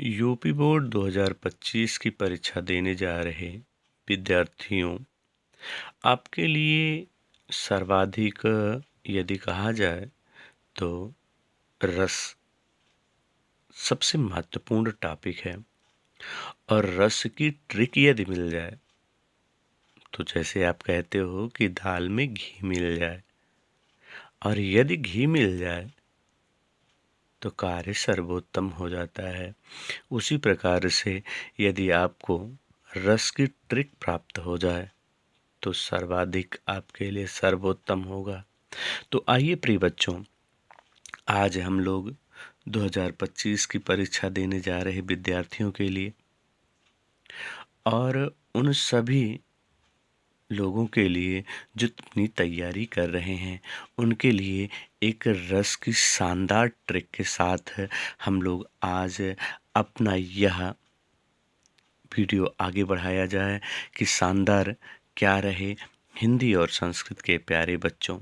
UP board 2025 की परीक्षा देने जा रहे विद्यार्थियों, आपके लिए सर्वाधिक यदि कहा जाए तो रस सबसे महत्वपूर्ण टॉपिक है। और रस की ट्रिक यदि मिल जाए तो जैसे आप कहते हो कि दाल में घी मिल जाए, और यदि घी मिल जाए तो कार्य सर्वोत्तम हो जाता है। उसी प्रकार से यदि आपको रस की ट्रिक प्राप्त हो जाए तो सर्वाधिक आपके लिए सर्वोत्तम होगा। तो आइए प्रिय बच्चों, आज हम लोग 2025 की परीक्षा देने जा रहे विद्यार्थियों के लिए और उन सभी लोगों के लिए जो अपनी तैयारी कर रहे हैं, उनके लिए एक रस की शानदार ट्रिक के साथ हम लोग आज अपना यह वीडियो आगे बढ़ाया जाए कि शानदार क्या रहे। हिंदी और संस्कृत के प्यारे बच्चों,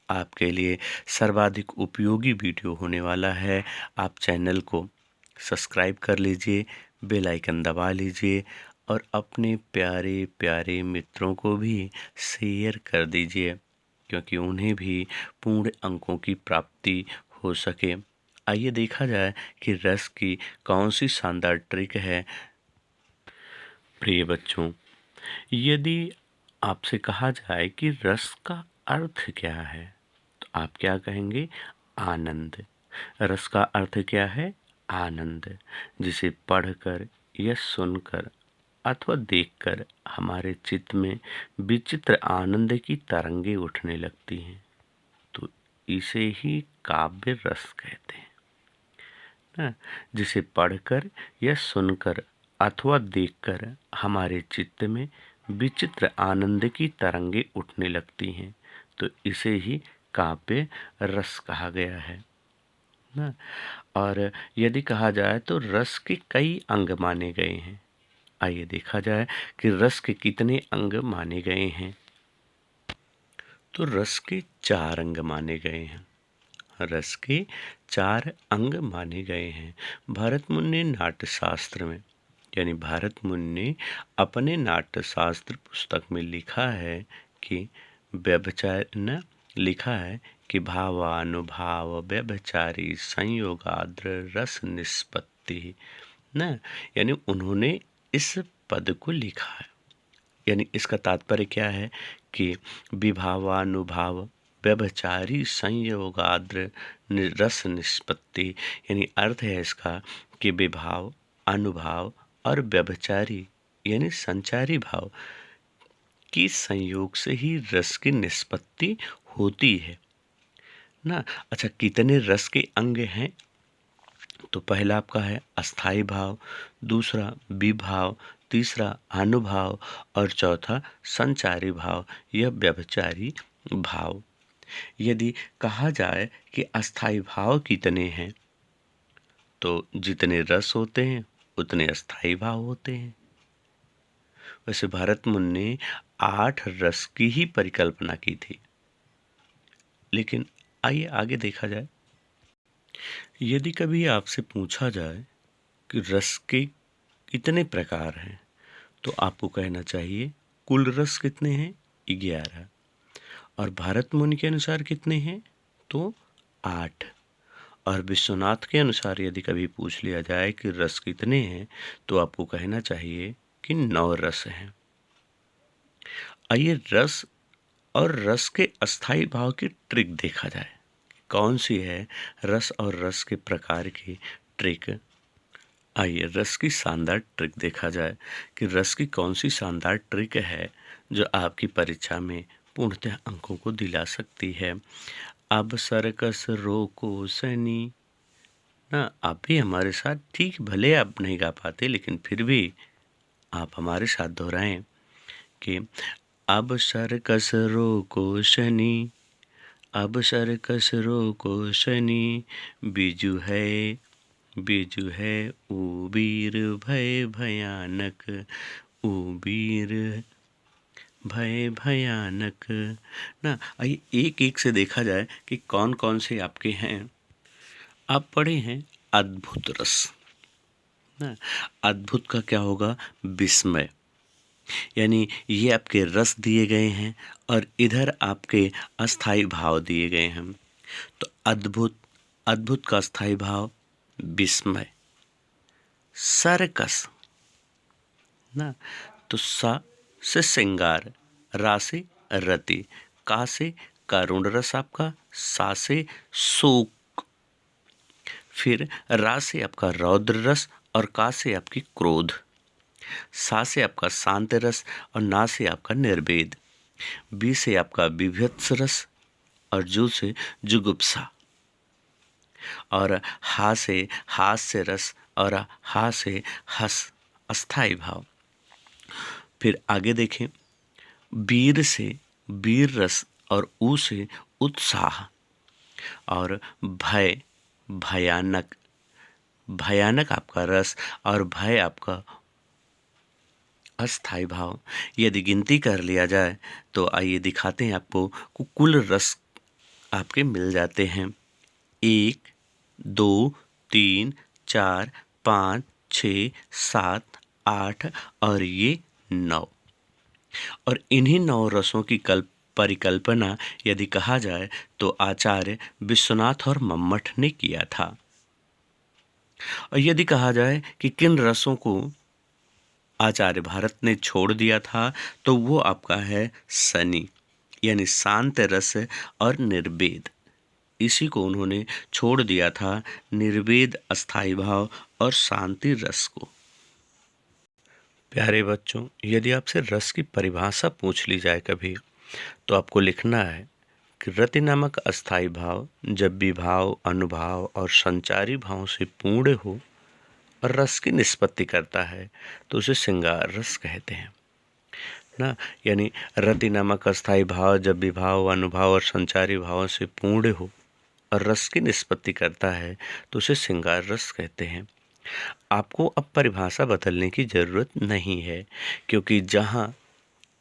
आपके लिए सर्वाधिक उपयोगी वीडियो होने वाला है। आप चैनल को सब्सक्राइब कर लीजिए, बेल आइकन दबा लीजिए और अपने प्यारे प्यारे मित्रों को भी शेयर कर दीजिए, क्योंकि उन्हें भी पूर्ण अंकों की प्राप्ति हो सके। आइए देखा जाए कि रस की कौन सी शानदार ट्रिक है। प्रिय बच्चों, यदि आपसे कहा जाए कि रस का अर्थ क्या है तो आप क्या कहेंगे? आनंद। रस का अर्थ क्या है? आनंद, जिसे पढ़कर या सुनकर अथवा देखकर हमारे चित्त में विचित्र आनंद की तरंगे उठने लगती हैं, तो इसे ही काव्य रस कहते हैं ना। जिसे पढ़कर या सुनकर अथवा देखकर हमारे चित्त में विचित्र आनंद की तरंगे उठने लगती हैं, तो इसे ही काव्य रस कहा गया है ना। और यदि कहा जाए तो रस के कई अंग माने गए हैं। आइए देखा जाए कि रस के कितने अंग माने गए हैं। तो रस के 4 अंग माने गए हैं। रस के 4 अंग माने गए हैं। भरत मुनि ने नाट्यशास्त्र में, यानी भरत मुनि ने अपने नाट्यशास्त्र पुस्तक में लिखा है कि व्यभिचार न लिखा है कि भावानुभाव व्यभिचारी संयोगाद्र रस निष्पत्ति न, यानी उन्होंने इस पद को लिखा है। यानी इसका तात्पर्य क्या है कि विभावानुभाव व्यभिचारी संयोगाद्र रस निष्पत्ति, यानी अर्थ है इसका कि विभाव, अनुभाव और व्यभिचारी यानी संचारी भाव की संयोग से ही रस की निष्पत्ति होती है ना। अच्छा, कितने रस के अंग हैं? तो पहला आपका है अस्थाई भाव, दूसरा विभाव, तीसरा अनुभाव और चौथा संचारी भाव, यह व्यभिचारी भाव। यदि कहा जाए कि अस्थाई भाव कितने हैं, तो जितने रस होते हैं उतने अस्थाई भाव होते हैं। वैसे भरत मुनि ने 8 रस की ही परिकल्पना की थी। लेकिन आइए आगे देखा जाए। यदि कभी आपसे पूछा जाए कि रस के कितने प्रकार हैं, तो आपको कहना चाहिए कुल रस कितने हैं? 11। और भरत मुनि के अनुसार कितने हैं? तो 8। और विश्वनाथ के अनुसार यदि कभी पूछ लिया जाए कि रस कितने हैं, तो आपको कहना चाहिए कि 9 रस हैं। आइए रस और रस के अस्थाई भाव की ट्रिक देखा जाए। कौन सी है रस और रस के प्रकार की ट्रिक? आइए रस की शानदार ट्रिक देखा जाए कि रस की कौन सी शानदार ट्रिक है जो आपकी परीक्षा में पूर्णतः अंकों को दिला सकती है। अब सर्कस रोको सनी ना, आप भी हमारे साथ, ठीक भले आप नहीं गा पाते लेकिन फिर भी आप हमारे साथ दोहराएं कि अब सर्कस रोको शनि, अब सर्कस रोको शनि, बिजू है उबीर भय भयानक, उबीर भय भयानक ना। आइए एक एक से देखा जाए कि कौन कौन से आपके हैं। आप पढ़े हैं अद्भुत रस, ना। अद्भुत का क्या होगा? विस्मय। यानी ये आपके रस दिए गए हैं और इधर आपके अस्थाई भाव दिए गए हैं। तो अद्भुत, अद्भुत का अस्थाई भाव विस्मय। सर्कस ना। तो सा से श्रृंगार, रा से रति, का से करुण रस आपका, सा से शोक, फिर रा से आपका रौद्र रस और का से आपकी क्रोध, सा से आपका शांत रस और ना से आपका निर्वेद, बी से आपका विभत्स रस और जू से जुगुप्सा, और हा से हास्य रस और हा से हस, अस्थाई भाव। फिर आगे देखें, वीर से वीर रस और ऊ से उत्साह, और भय, भयानक, भयानक आपका रस और भय आपका अस्थाई भाव। यदि गिनती कर लिया जाए तो आइए दिखाते हैं आपको कुल रस आपके मिल जाते हैं। 1, 2, 3, 4, 5, 6, 7, 8 और ये 9। और इन्हीं 9 रसों की परिकल्पना यदि कहा जाए तो आचार्य विश्वनाथ और मम्मट ने किया था। और यदि कहा जाए कि किन रसों को आचार्य भारत ने छोड़ दिया था तो वो आपका है शनि, यानी शांत रस और निर्वेद। इसी को उन्होंने छोड़ दिया था, निर्वेद, अस्थाई भाव और शांति रस को। प्यारे बच्चों, यदि आपसे रस की परिभाषा पूछ ली जाए कभी तो आपको लिखना है कि रति नामक अस्थाई भाव जब भी भाव, अनुभाव और संचारी भाव से पूर्ण हो और रस की निष्पत्ति करता है तो उसे श्रृंगार रस कहते हैं ना। यानी रति नामक अस्थाई भाव जब भी भाव, अनुभाव और संचारी भावों से पूर्ण हो और रस की निष्पत्ति करता है तो उसे श्रृंगार रस कहते हैं। आपको अब परिभाषा बदलने की ज़रूरत नहीं है, क्योंकि जहाँ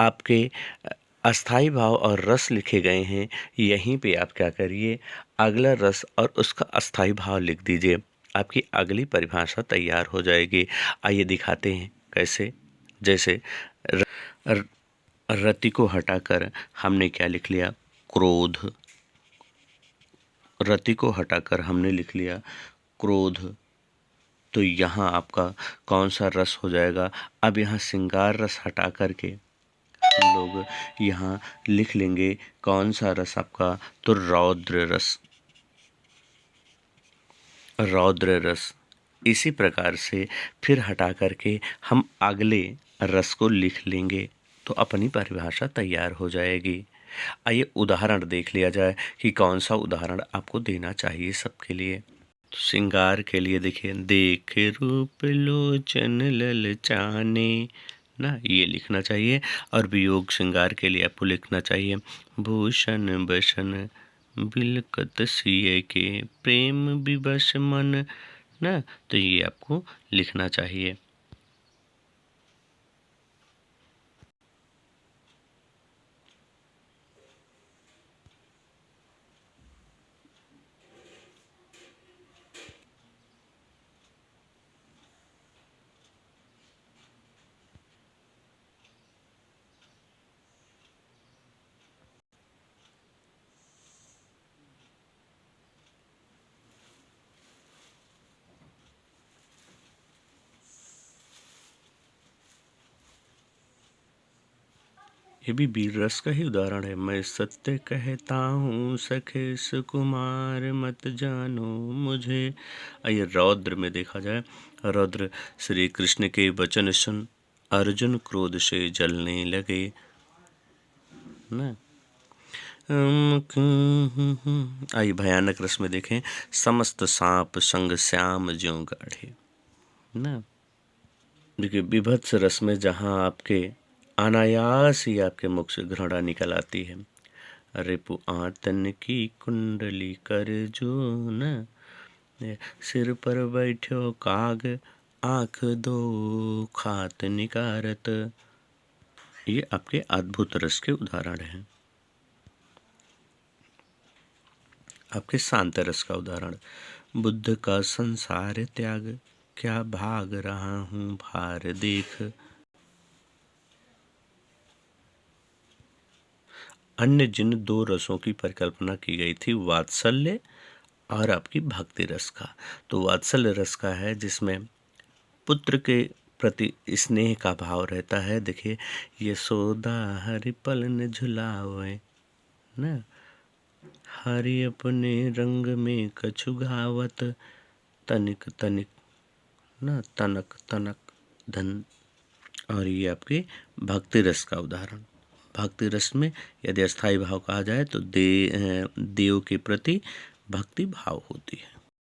आपके अस्थाई भाव और रस लिखे गए हैं यहीं पे आप क्या करिए, अगला रस और उसका अस्थाई भाव लिख दीजिए। आपकी अगली परिभाषा तैयार हो जाएगी। आइए दिखाते हैं कैसे। जैसे रति को हटाकर हमने क्या लिख लिया? क्रोध। रति को हटाकर हमने लिख लिया क्रोध। तो यहाँ आपका कौन सा रस हो जाएगा? अब यहाँ श्रृंगार रस हटा करके हम लोग यहाँ लिख लेंगे कौन सा रस आपका? तो रौद्र रस, रौद्र रस। इसी प्रकार से फिर हटा करके हम अगले रस को लिख लेंगे तो अपनी परिभाषा तैयार हो जाएगी। आइए उदाहरण देख लिया जाए कि कौन सा उदाहरण आपको देना चाहिए सबके लिए। तो श्रृंगार के लिए देखिए, देख रूप लोचन ललचाने ना, ये लिखना चाहिए। और वियोग श्रृंगार के लिए आपको लिखना चाहिए, भूषण बसन बिलकत सिय के प्रेम विवश मन ना। तो ये आपको लिखना चाहिए। ये भी वीर रस का ही उदाहरण है। मैं सत्य कहता हूँ सखे सुकुमार मत जानो मुझे। आइए रौद्र में देखा जाए, रौद्र श्री कृष्ण के वचन सुन अर्जुन क्रोध से जलने लगे ना। आइए भयानक रस में देखें, समस्त सांप संग श्याम ज्यों गाढ़े ना। देखिए विभत्स रस में जहाँ आपके अनायास ही आपके मुख से घृणा निकल आती है। रिपु आतन की कुंडली कर जो न, सिर पर बैठो काग आँख दो खात निकारत। ये आपके अद्भुत रस के उदाहरण हैं। आपके शांत रस का उदाहरण, बुद्ध का संसार त्याग क्या भाग रहा हूँ भार देख। अन्य जिन दो रसों की परिकल्पना की गई थी, वात्सल्य और आपकी भक्ति रस का। तो वात्सल्य रस का है जिसमें पुत्र के प्रति स्नेह का भाव रहता है। देखिए, यशोदा हरि पलन झुलावे ना, हरि अपने रंग में कछु गावत, तनिक तनिक ना तनक तनक धन। और ये आपके भक्ति रस का उदाहरण। भक्ति रस में यदि अस्थाई भाव कहा जाए तो देव के प्रति भक्ति भाव होती है।